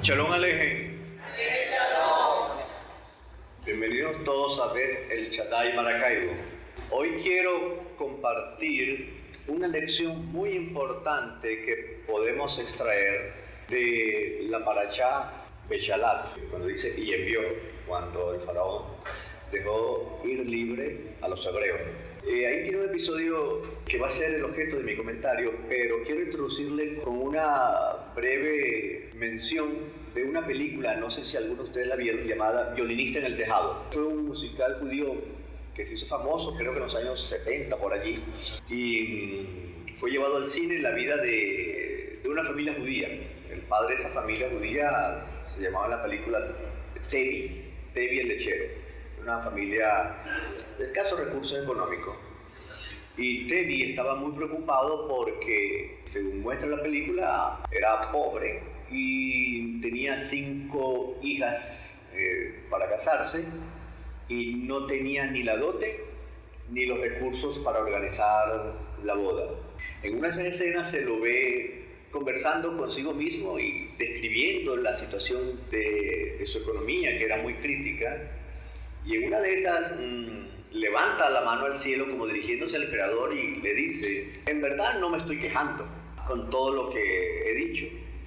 Shalom Alejen. Bienvenidos todos a Bet El Shaddai Maracaibo. Hoy quiero compartir una lección muy importante que podemos extraer de la parashá Beshalat, cuando dice y envió, cuando el faraón dejó ir libre a los hebreos. Ahí tiene un episodio que va a ser el objeto de mi comentario, pero quiero introducirle con una breve mención de una película, no sé si algunos de ustedes la vieron, llamada Violinista en el Tejado. Fue un musical judío que se hizo famoso, creo que en los años 70 por allí, y fue llevado al cine la vida de una familia judía. El padre de esa familia judía se llamaba en la película Tevi el lechero, una familia de escasos recursos económicos. Y Tevi estaba muy preocupado porque, según muestra la película, era pobre y tenía 5 hijas para casarse y no tenía ni la dote ni los recursos para organizar la boda. En una escena se lo ve conversando consigo mismo y describiendo la situación de su economía, que era muy crítica, y en una de esas levanta la mano al cielo como dirigiéndose al Creador y le dice: en verdad no me estoy quejando con todo lo que he dicho,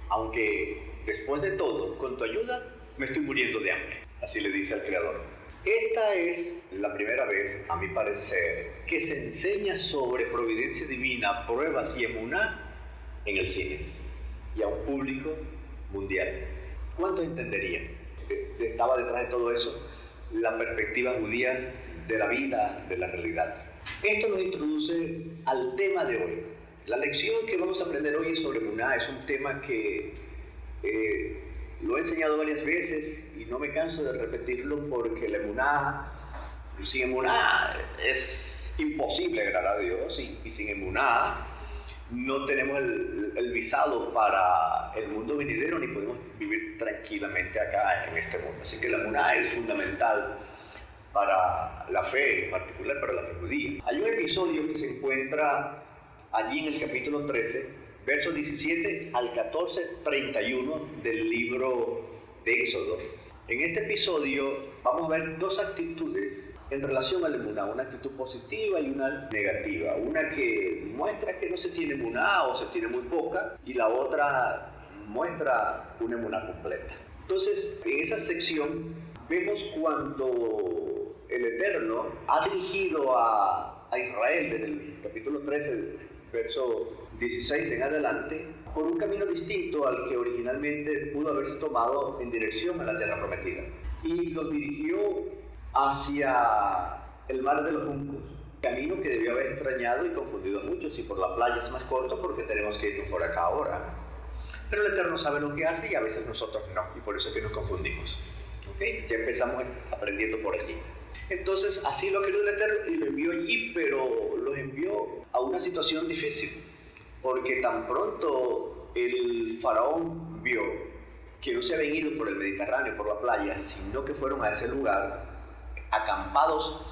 aunque después de todo, con tu ayuda, me estoy muriendo de hambre. Así le dice al Creador. Esta es la primera vez, a mi parecer, que se enseña sobre providencia divina, pruebas y emuná en el cine y a un público mundial. ¿Cuántos entenderían? Estaba detrás de todo eso la perspectiva judía de la vida, de la realidad. Esto nos introduce al tema de hoy. La lección que vamos a aprender hoy es sobre emuná. Es un tema que lo he enseñado varias veces y no me canso de repetirlo, porque la emuná, sin emuná es imposible agradar a Dios, y sin emuná no tenemos el visado para el mundo venidero, ni podemos vivir tranquilamente acá en este mundo. Así que la emuná es fundamental para la fe, en particular para la fe judía. Hay un episodio que se encuentra allí en el capítulo 13, versos 17 al 14, 31 del libro de Éxodo. En este episodio vamos a ver 2 actitudes en relación a la emuná, una actitud positiva y una negativa. Una que muestra que no se tiene emuná o se tiene muy poca, y la otra muestra una emuná completa. Entonces, en esa sección vemos cuando el Eterno ha dirigido a Israel desde el capítulo 13, verso 16 en adelante, por un camino distinto al que originalmente pudo haberse tomado en dirección a la tierra prometida, y los dirigió hacia el mar de los juncos, camino que debió haber extrañado y confundido a muchos. Y por la playa es más corto porque tenemos que irnos por acá ahora, pero el Eterno sabe lo que hace y a veces nosotros no, y por eso es que nos confundimos. ¿Okay? Ya empezamos aprendiendo por allí. Entonces así lo querido el Eterno y lo envió allí, pero los envió a una situación difícil, porque tan pronto el faraón vio que no se habían ido por el Mediterráneo, por la playa, sino que fueron a ese lugar acampados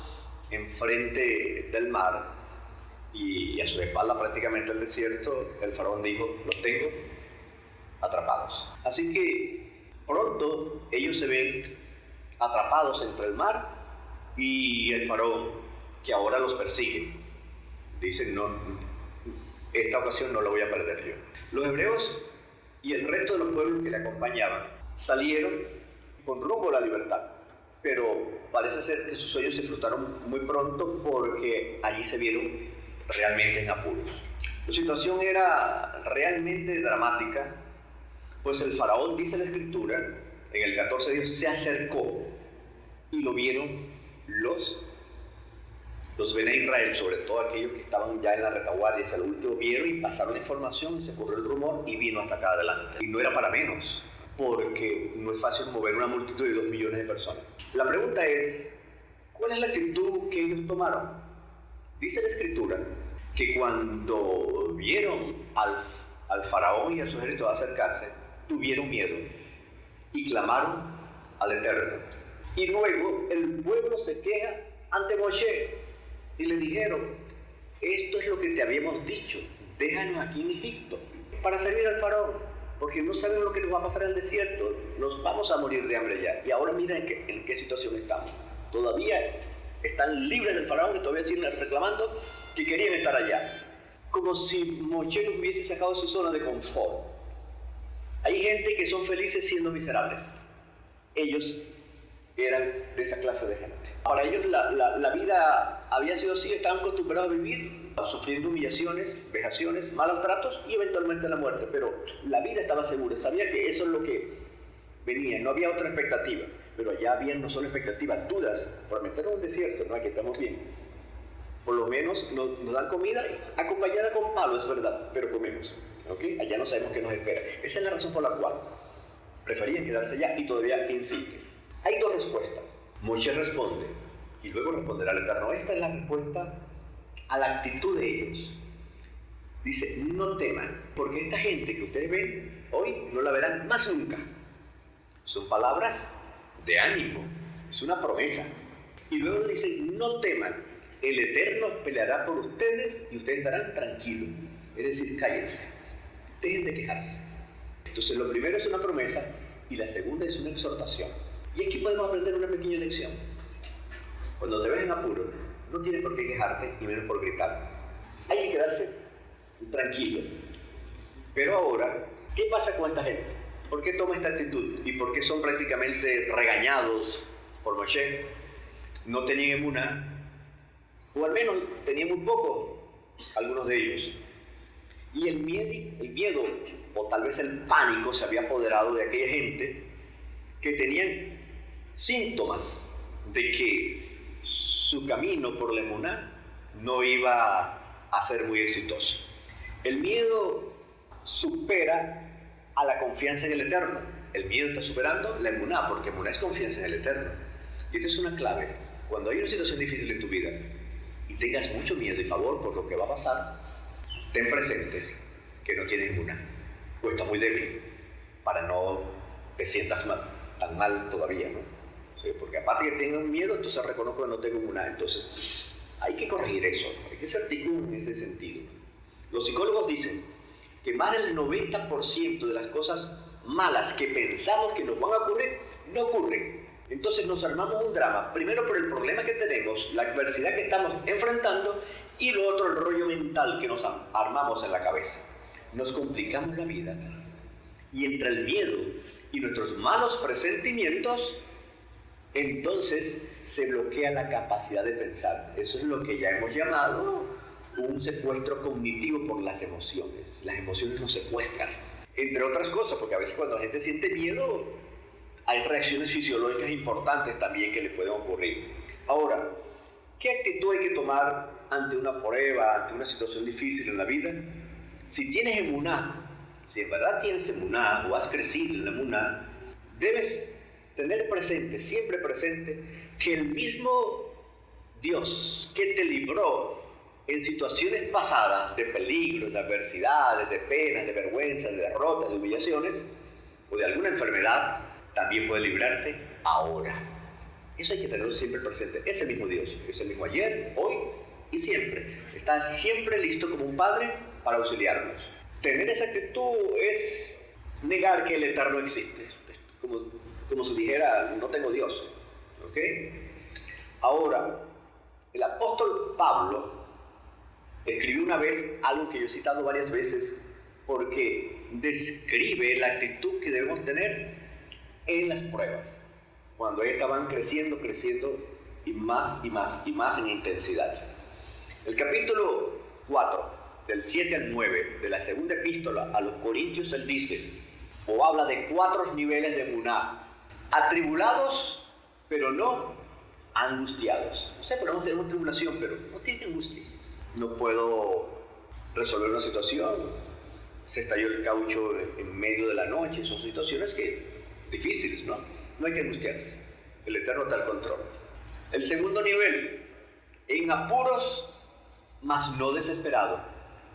enfrente del mar y a su espalda prácticamente el desierto, el faraón dijo: los tengo atrapados. Así que pronto ellos se ven atrapados entre el mar y el faraón, que ahora los persigue. Dicen: no, esta ocasión no la voy a perder yo. Los hebreos y el resto de los pueblos que le acompañaban salieron con rumbo a la libertad, pero parece ser que sus sueños se frustraron muy pronto, porque allí se vieron realmente en apuros. La situación era realmente dramática, pues el faraón, dice la escritura, en el 14 Dios se acercó y lo vieron los Bené Israel, sobre todo aquellos que estaban ya en la retaguardia, hacia el último, vieron y pasaron la información, y se corrió el rumor y vino hasta acá adelante. Y no era para menos, porque no es fácil mover una multitud de 2 millones de personas. La pregunta es: ¿cuál es la actitud que ellos tomaron? Dice la escritura que cuando vieron al faraón y a su ejército acercarse, tuvieron miedo y clamaron al Eterno. Y luego el pueblo se queja ante Moshe y le dijeron: esto es lo que te habíamos dicho, déjanos aquí en Egipto para servir al faraón. porque no sabemos lo que nos va a pasar en el desierto, nos vamos a morir de hambre ya. Y ahora mira en qué situación estamos. Todavía están libres del faraón, que todavía siguen reclamando que querían estar allá. Como si Moshe los hubiese sacado de su zona de confort. Hay gente que son felices siendo miserables. Ellos eran de esa clase de gente. Para ellos la vida había sido así, estaban acostumbrados a vivir sufriendo humillaciones, vejaciones, malos tratos y eventualmente la muerte. Pero la vida estaba segura, sabía que eso es lo que venía, no había otra expectativa. Pero allá había no solo expectativas, dudas. Por meternos en un desierto, no, aquí estamos bien. Por lo menos nos dan comida acompañada con palo, es verdad, pero comemos. ¿Okay? Allá no sabemos qué nos espera. Esa es la razón por la cual preferían quedarse allá y todavía insisten. Hay dos respuestas. Moshe responde y luego responderá al Eterno. Esta es la respuesta a la actitud de ellos. Dice, no teman, porque esta gente que ustedes ven hoy no la verán más nunca. Son palabras de ánimo, es una promesa. Y luego dice, no teman, el Eterno peleará por ustedes y ustedes estarán tranquilos. Es decir, cállense, dejen de quejarse. Entonces lo primero es una promesa y la segunda es una exhortación. Y aquí podemos aprender una pequeña lección. Cuando te ves en apuro, no tienes por qué quejarte y menos por gritar. Hay que quedarse tranquilo. Pero ahora, ¿qué pasa con esta gente? ¿Por qué toma esta actitud? ¿Y por qué son prácticamente regañados por Moshe? No tenían emuná, o al menos tenían muy poco, algunos de ellos. Y el miedo, o tal vez el pánico, se había apoderado de aquella gente que tenían síntomas de que su camino por la emuná no iba a ser muy exitoso. El miedo supera a la confianza en el Eterno. El miedo está superando la emuná, porque emuná es confianza en el Eterno. Y esta es una clave. Cuando hay una situación difícil en tu vida y tengas mucho miedo y pavor por lo que va a pasar, ten presente que no tienes emuná, o estás muy débil, para no te sientas tan mal todavía, ¿no? Sí, porque aparte de que tengas miedo, entonces reconozco que no tengo emuná. Entonces hay que corregir eso, hay que ser tikkun en ese sentido. Los psicólogos dicen que más del 90% de las cosas malas que pensamos que nos van a ocurrir, no ocurren. Entonces nos armamos un drama, primero por el problema que tenemos, la adversidad que estamos enfrentando, y lo otro, el rollo mental que nos armamos en la cabeza. Nos complicamos la vida, y entre el miedo y nuestros malos presentimientos, entonces se bloquea la capacidad de pensar. Eso es lo que ya hemos llamado un secuestro cognitivo por las emociones. Las emociones nos secuestran, entre otras cosas, porque a veces cuando la gente siente miedo, hay reacciones fisiológicas importantes también que le pueden ocurrir. Ahora, ¿qué actitud hay que tomar ante una prueba, ante una situación difícil en la vida? Si tienes emuná, si en verdad tienes emuná o has crecido en la emuná, debes tener presente, siempre presente, que el mismo Dios que te libró en situaciones pasadas de peligros, de adversidades, de penas, de vergüenzas, de derrotas, de humillaciones o de alguna enfermedad, también puede librarte ahora. Eso hay que tenerlo siempre presente. Es el mismo Dios, es el mismo ayer, hoy y siempre. Está siempre listo como un padre para auxiliarnos. Tener esa actitud es negar que el Eterno existe. Es como si dijera, no tengo Dios. ¿Ok? Ahora, el apóstol Pablo escribió una vez algo que yo he citado varias veces porque describe la actitud que debemos tener en las pruebas, cuando ellos estaban creciendo y más en intensidad. El capítulo 4, del 7 al 9 de la segunda epístola a los Corintios, él dice, o habla de 4 niveles de emuná: atribulados, pero no angustiados. O sea, podemos tener una tribulación, pero no tiene angustia. No puedo resolver una situación, se estalló el caucho en medio de la noche. Son situaciones difíciles, ¿no? No hay que angustiarse. El Eterno está al control. El segundo nivel, en apuros, mas no desesperados.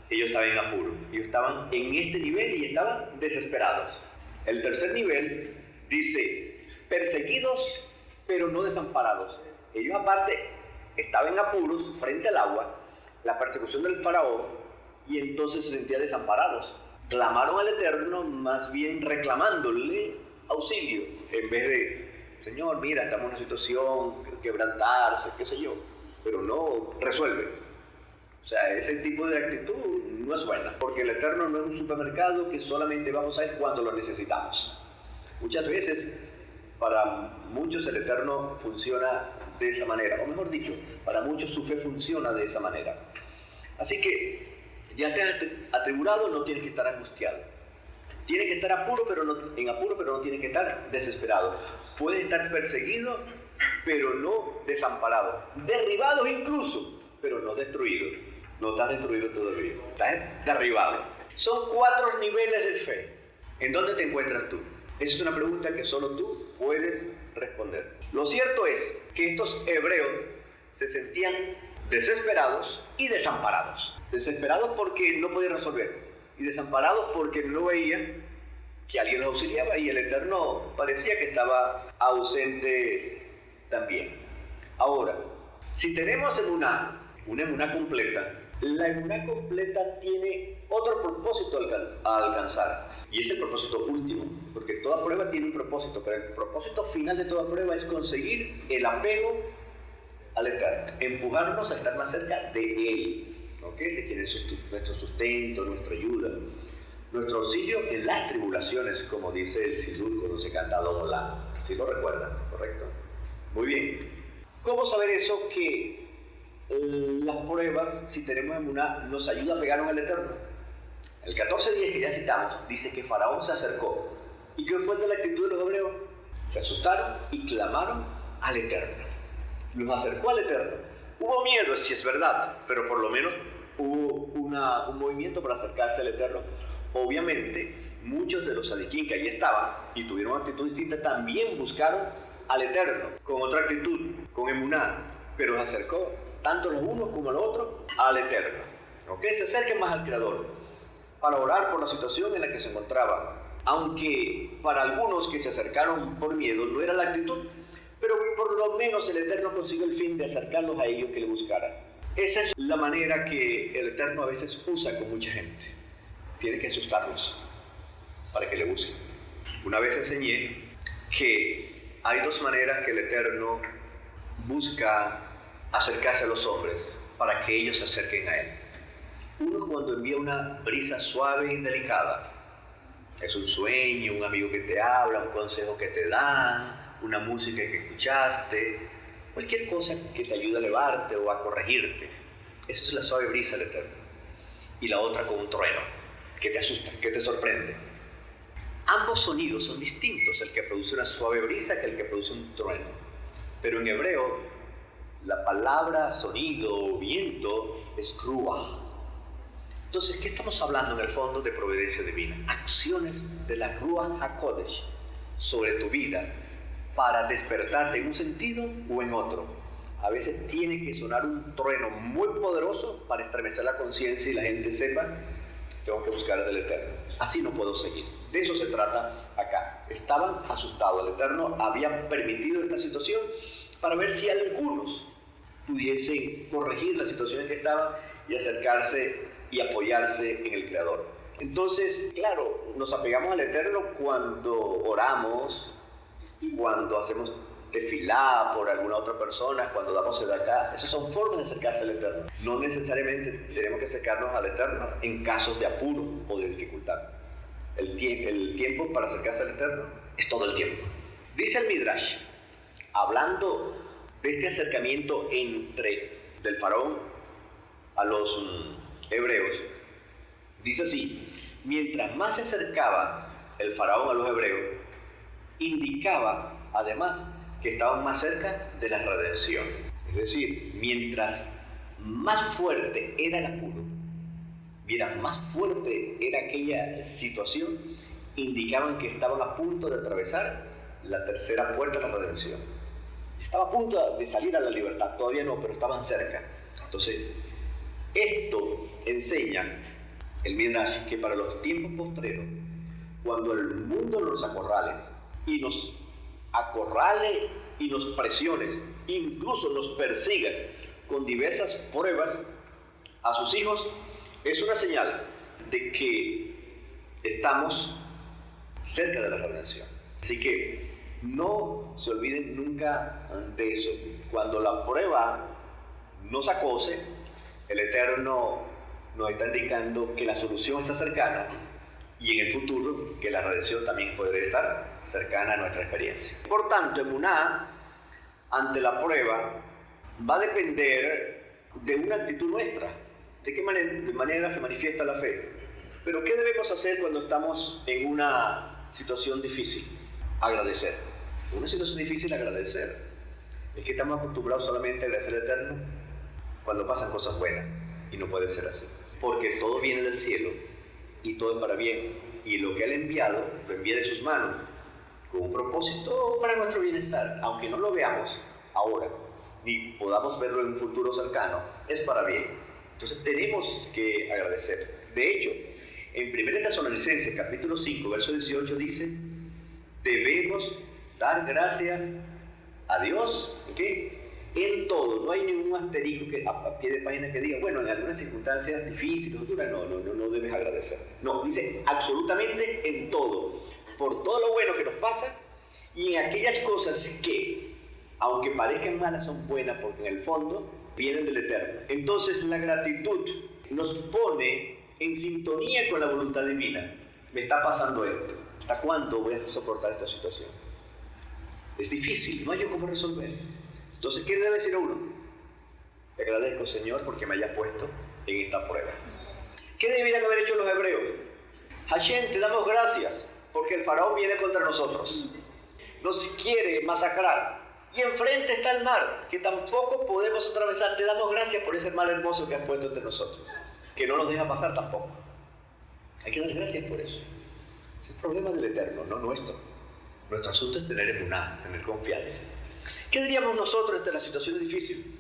Ellos estaban en apuro. Ellos estaban en este nivel y estaban desesperados. El tercer nivel dice, perseguidos, pero no desamparados. Ellos aparte estaban en apuros frente al agua, la persecución del faraón, y entonces se sentían desamparados. clamaron al Eterno más bien reclamándole auxilio, en vez de, Señor, mira, estamos en una situación, quebrantarse, qué sé yo, pero no resuelve. O sea, ese tipo de actitud no es buena, porque el Eterno no es un supermercado que solamente vamos a ir cuando lo necesitamos. Muchas veces, para muchos el Eterno funciona de esa manera, o mejor dicho, para muchos su fe funciona de esa manera. Así que ya te has atribulado, no tienes que estar angustiado. Tienes que estar en apuro, pero no tienes que estar desesperado. Puedes estar perseguido, pero no desamparado. Derribado incluso, pero no destruido. No estás destruido todavía, estás derribado. Son 4 niveles de fe. ¿En dónde te encuentras tú? Esa es una pregunta que solo tú puedes responder. Lo cierto es que estos hebreos se sentían desesperados y desamparados. Desesperados porque no podían resolver y desamparados porque no veían que alguien los auxiliaba, y el Eterno parecía que estaba ausente también. Ahora, si tenemos una emuná completa, la emuná completa tiene otro propósito a alcanzar, y es el propósito último, porque toda prueba tiene un propósito, pero el propósito final de toda prueba es conseguir el apego al Eterno, empujarnos a estar más cerca de Él, ¿okay? De quien es nuestro sustento, nuestra ayuda, nuestro auxilio en las tribulaciones, como dice el Sidur cuando se canta Adon Olam. ¿Sí lo recuerdan? ¿Correcto? Muy bien. ¿Cómo saber eso? Que las pruebas, si tenemos emuná, nos ayuda a pegarnos al Eterno. El 14:10 que ya citamos, dice que Faraón se acercó. ¿Y qué fue de la actitud de los hebreos? Se asustaron y clamaron al Eterno. Los acercó al Eterno. Hubo miedo, si es verdad, pero por lo menos hubo un movimiento para acercarse al Eterno. Obviamente, muchos de los sadiquín que allí estaban y tuvieron una actitud distinta también buscaron al Eterno con otra actitud, con emuná, pero se acercó tanto los unos como los otros al Eterno. ¿Okay? Se acerquen más al Creador para orar por la situación en la que se encontraban. Aunque para algunos que se acercaron por miedo no era la actitud, pero por lo menos el Eterno consiguió el fin de acercarlos a ellos que le buscaran. Esa es la manera que el Eterno a veces usa con mucha gente. Tiene que asustarlos para que le busquen. Una vez enseñé que hay 2 maneras que el Eterno busca acercarse a los hombres para que ellos se acerquen a Él. Uno, cuando envía una brisa suave y delicada. Es un sueño, un amigo que te habla, un consejo que te dan, una música que escuchaste, cualquier cosa que te ayude a elevarte o a corregirte. Esa es la suave brisa del Eterno. Y la otra con un trueno, que te asusta, que te sorprende. Ambos sonidos son distintos, el que produce una suave brisa que el que produce un trueno. Pero en hebreo, la palabra sonido o viento es ruah. Entonces, ¿qué estamos hablando en el fondo de providencia divina? Acciones de la Ruach HaKodesh sobre tu vida para despertarte en un sentido o en otro. A veces tiene que sonar un trueno muy poderoso para estremecer la conciencia y la gente sepa, tengo que buscar al Eterno. Así no puedo seguir. De eso se trata acá. Estaban asustados. El Eterno había permitido esta situación para ver si algunos pudiesen corregir la situación en que estaban y acercarse y apoyarse en el Creador. Entonces, claro, nos apegamos al Eterno cuando oramos, cuando hacemos tefilá por alguna otra persona, cuando damos sedacá. Esas son formas de acercarse al Eterno. No necesariamente tenemos que acercarnos al Eterno en casos de apuro o de dificultad. El tiempo para acercarse al Eterno es todo el tiempo. Dice el Midrash, hablando de este acercamiento del faraón a los hebreos, dice así: mientras más se acercaba el faraón a los hebreos, indicaba además que estaban más cerca de la redención. Es decir, mientras más fuerte era el apuro, mientras más fuerte era aquella situación, indicaban que estaban a punto de atravesar la tercera puerta de la redención. Estaba a punto de salir a la libertad, todavía no, pero estaban cerca. Entonces, esto enseña el Midrash que para los tiempos postreros, cuando el mundo nos acorrale y nos presione, incluso nos persiga con diversas pruebas a sus hijos, es una señal de que estamos cerca de la redención. Así que no se olviden nunca de eso. Cuando la prueba nos acose, el Eterno nos está indicando que la solución está cercana y en el futuro que la redención también podría estar cercana a nuestra experiencia. Por tanto, emuná ante la prueba va a depender de una actitud nuestra. ¿De qué manera se manifiesta la fe? Pero ¿qué debemos hacer cuando estamos en una situación difícil? Agradecer. Una situación difícil, agradecer. Es que estamos acostumbrados solamente a agradecer al Eterno cuando pasan cosas buenas, y no puede ser así. Porque todo viene del cielo y todo es para bien. Y lo que Él ha enviado, lo envía de sus manos, con un propósito para nuestro bienestar. Aunque no lo veamos ahora, ni podamos verlo en un futuro cercano, es para bien. Entonces tenemos que agradecer. De hecho, en 1 Tesalonicenses capítulo 5, verso 18 dice, debemos dar gracias a Dios, ¿qué? En todo. No hay ningún asterisco que, a pie de página que diga, bueno, en algunas circunstancias difíciles o duras, no debes agradecer. No, dice absolutamente en todo. Por todo lo bueno que nos pasa y en aquellas cosas que, aunque parezcan malas, son buenas porque en el fondo vienen del Eterno. Entonces la gratitud nos pone en sintonía con la voluntad divina. Me está pasando esto. ¿Hasta cuándo voy a soportar esta situación? Es difícil, no hay yo cómo resolver. Entonces, ¿qué debe decir uno? Te agradezco, Señor, porque me hayas puesto en esta prueba. ¿Qué deberían haber hecho los hebreos? Hashem, te damos gracias porque el faraón viene contra nosotros. Nos quiere masacrar. Y enfrente está el mar, que tampoco podemos atravesar. Te damos gracias por ese mar hermoso que has puesto entre nosotros, que no nos deja pasar tampoco. Hay que dar gracias por eso. Ese es el problema del Eterno, no nuestro. Nuestro asunto es tener emuná, tener confianza. ¿Qué diríamos nosotros ante la situación difícil?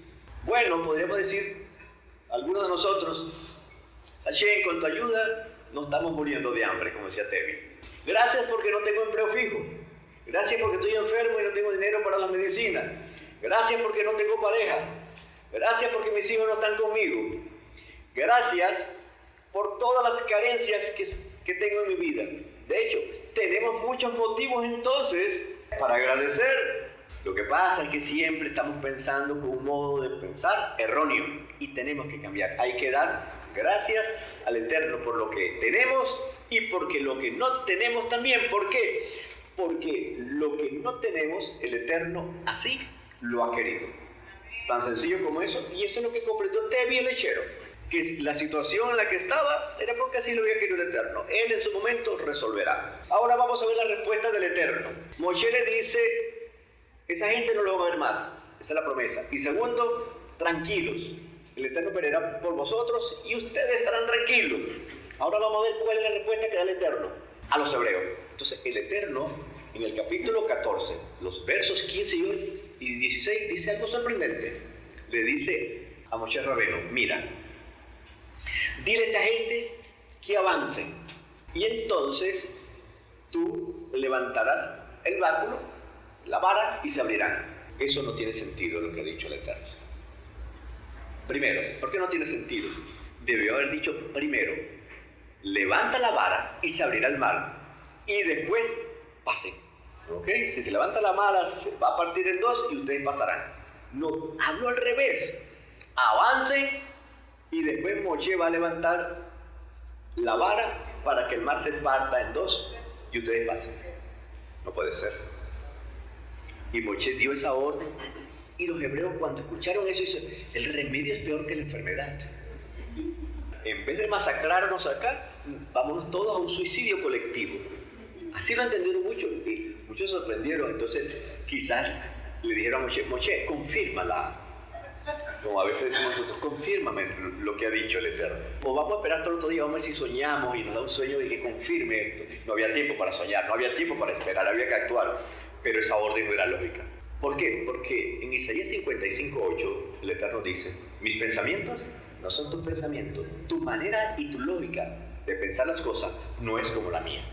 Bueno, podríamos decir, algunos de nosotros, Hashem, con tu ayuda, no estamos muriendo de hambre, como decía Tevi. Gracias porque no tengo empleo fijo. Gracias porque estoy enfermo y no tengo dinero para las medicinas. Gracias porque no tengo pareja. Gracias porque mis hijos no están conmigo. Gracias por todas las carencias que tengo en mi vida. De hecho, tenemos muchos motivos entonces para agradecer. Lo que pasa es que siempre estamos pensando con un modo de pensar erróneo y tenemos que cambiar. Hay que dar gracias al Eterno por lo que tenemos y porque lo que no tenemos también. ¿Por qué? Porque lo que no tenemos, el Eterno así lo ha querido. Tan sencillo como eso. Y eso es lo que comprendió Tevi el lechero. Que la situación en la que estaba era porque así lo había querido el Eterno. Él en su momento resolverá. Ahora vamos a ver la respuesta del Eterno. Moshe le dice, esa gente no lo va a ver más. Esa es la promesa. Y segundo, tranquilos. El Eterno peleará por vosotros y ustedes estarán tranquilos. Ahora vamos a ver cuál es la respuesta que da el Eterno a los hebreos. Entonces el Eterno en el capítulo 14, los versos 15 y 16 dice algo sorprendente. Le dice a Moshe Rabeno, mira, dile a esta gente que avancen y entonces tú levantarás el báculo, la vara y se abrirán. Eso no tiene sentido lo que ha dicho el Eterno. Primero, ¿por qué no tiene sentido? Debió haber dicho primero, levanta la vara y se abrirá el mar y después pasen. ¿Ok? Si se levanta la vara se va a partir en dos y ustedes pasarán. No, hablo al revés. Avancen y después Moshe va a levantar la vara para que el mar se parta en dos y ustedes pasen. No puede ser. Y Moshe dio esa orden y los hebreos cuando escucharon eso dicen, el remedio es peor que la enfermedad. En vez de masacrarnos acá, vámonos todos a un suicidio colectivo. Así lo entendieron muchos y muchos se sorprendieron. Entonces quizás le dijeron a Moshe, Moshe, confírmala. Como a veces decimos nosotros, confírmame lo que ha dicho el Eterno. O vamos a esperar hasta el otro día, vamos a ver si soñamos y nos da un sueño de que confirme esto. No había tiempo para soñar, no había tiempo para esperar, había que actuar. Pero esa orden no era lógica. ¿Por qué? Porque en Isaías 55:8 el Eterno dice, mis pensamientos no son tus pensamientos. Tu manera y tu lógica de pensar las cosas no es como la mía.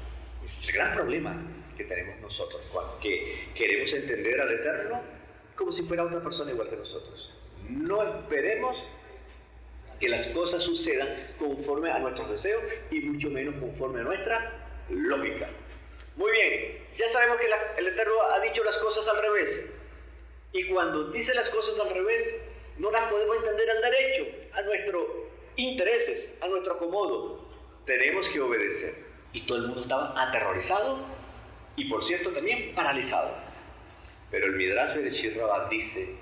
Ese es el gran problema que tenemos nosotros, que queremos entender al Eterno como si fuera otra persona igual que nosotros. No esperemos que las cosas sucedan conforme a nuestros deseos y mucho menos conforme a nuestra lógica. Muy bien, ya sabemos que el Eterno ha dicho las cosas al revés. Y cuando dice las cosas al revés, no las podemos entender al derecho, a nuestros intereses, a nuestro acomodo. Tenemos que obedecer. Y todo el mundo estaba aterrorizado y, por cierto, también paralizado. Pero el Midrash Bereshit Rabbah dice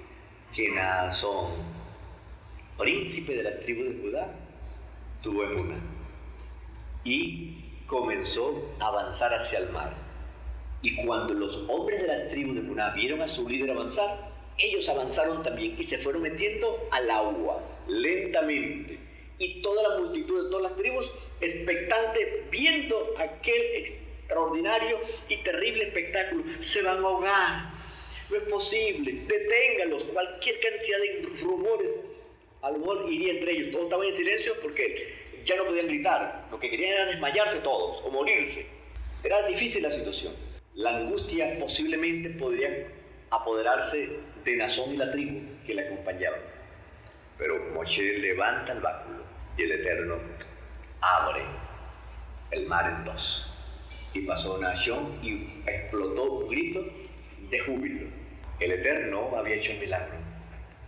que Naasón, príncipe de la tribu de Judá, tuvo emuná y comenzó a avanzar hacia el mar. Y cuando los hombres de la tribu de Emuná vieron a su líder avanzar, ellos avanzaron también y se fueron metiendo al agua lentamente. Y toda la multitud de todas las tribus, expectante, viendo aquel extraordinario y terrible espectáculo, se van a ahogar. No es posible, deténganlos. Cualquier cantidad de rumores, a lo mejor iría entre ellos. Todos estaban en silencio porque ya no podían gritar. Lo que querían era desmayarse todos o morirse. Era difícil la situación. La angustia posiblemente podría apoderarse de Naasón y la tribu que le acompañaban. Pero Moshe levanta el báculo y el Eterno abre el mar en dos. Y pasó Naasón y explotó un grito de júbilo. El Eterno había hecho un milagro,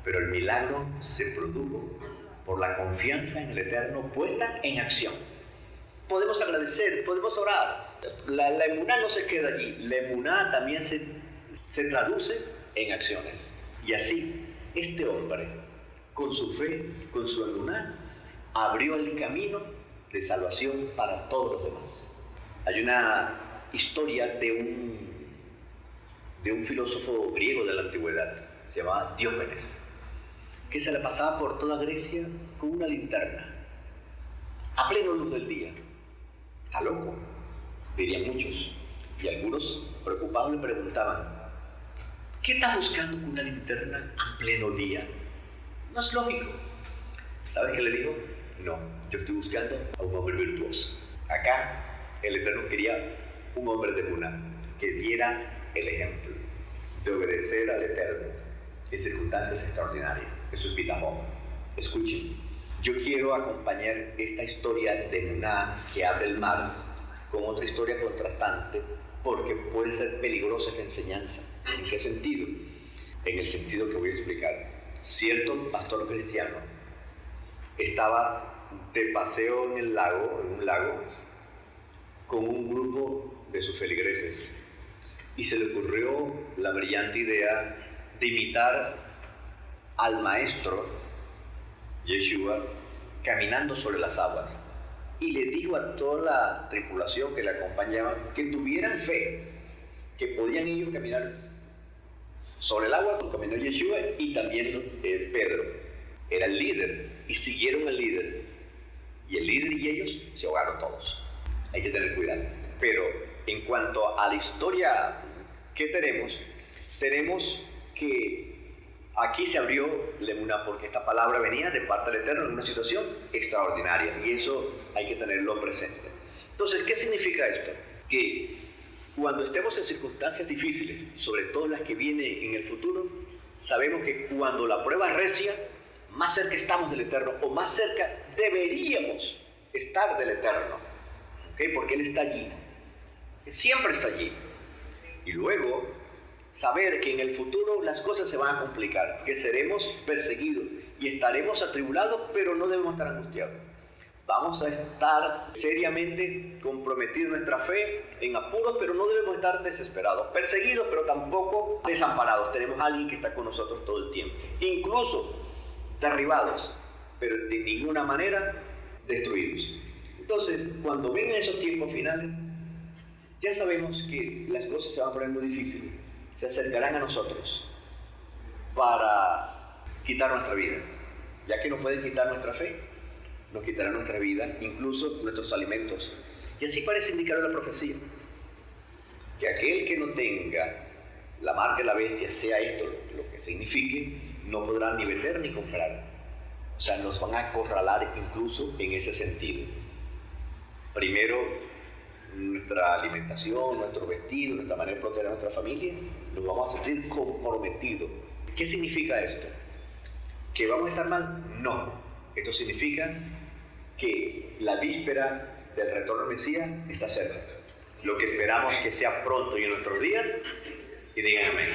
pero el milagro se produjo por la confianza en el Eterno puesta en acción. Podemos agradecer, podemos orar. La emuná no se queda allí. La emuná también se traduce en acciones. Y así, este hombre, con su fe, con su emuná, abrió el camino de salvación para todos los demás. Hay una historia de un filósofo griego de la antigüedad, se llamaba Diógenes, que se la pasaba por toda Grecia con una linterna, a plena luz del día. Está loco, dirían muchos. Y algunos preocupados le preguntaban: ¿qué estás buscando con una linterna a pleno día? No es lógico. ¿Sabes qué le dijo? No, yo estoy buscando a un hombre virtuoso. Acá el Eterno quería un hombre de emuná que diera el ejemplo de obedecer al Eterno en circunstancias extraordinarias. Eso es bitajón. Escuchen, yo quiero acompañar esta historia de emuná que abre el mar con otra historia contrastante, porque puede ser peligrosa esta enseñanza. ¿En qué sentido? En el sentido que voy a explicar. Cierto pastor cristiano estaba de paseo en un lago, con un grupo de sus feligreses, y se le ocurrió la brillante idea de imitar al maestro Yeshua caminando sobre las aguas, y le dijo a toda la tripulación que le acompañaba que tuvieran fe, que podían ellos caminar sobre el agua como caminó Yeshua, y también Pedro era el líder, y siguieron al líder, y el líder y ellos se ahogaron todos. Hay que tener cuidado. Pero en cuanto a la historia que tenemos que aquí se abrió la emuná, porque esta palabra venía de parte del Eterno en una situación extraordinaria, y eso hay que tenerlo presente. Entonces, ¿qué significa esto? Que cuando estemos en circunstancias difíciles, sobre todo las que vienen en el futuro, sabemos que cuando la prueba es recia, más cerca estamos del Eterno, o más cerca deberíamos estar del Eterno, ¿okay? Porque Él está allí, siempre está allí. Y luego saber que en el futuro las cosas se van a complicar, que seremos perseguidos y estaremos atribulados, pero no debemos estar angustiados. Vamos a estar seriamente comprometidos en nuestra fe, en apuros, pero no debemos estar desesperados, perseguidos, pero tampoco desamparados. Tenemos a alguien que está con nosotros todo el tiempo, incluso derribados, pero de ninguna manera destruidos. Entonces, cuando vengan esos tiempos finales, ya sabemos que las cosas se van a poner muy difíciles, se acercarán a nosotros para quitar nuestra vida. Ya que no pueden quitar nuestra fe, nos quitarán nuestra vida, incluso nuestros alimentos. Y así parece indicar la profecía, que aquel que no tenga la marca de la bestia, sea esto lo que signifique, no podrán ni vender ni comprar. O sea, nos van a acorralar incluso en ese sentido. Primero, nuestra alimentación, nuestro vestido, nuestra manera de proteger a nuestra familia, nos vamos a sentir comprometidos. ¿Qué significa esto? ¿Que vamos a estar mal? No. Esto significa que la víspera del retorno del Mesías está cerca. Lo que esperamos que sea pronto y en nuestros días, y digan amén.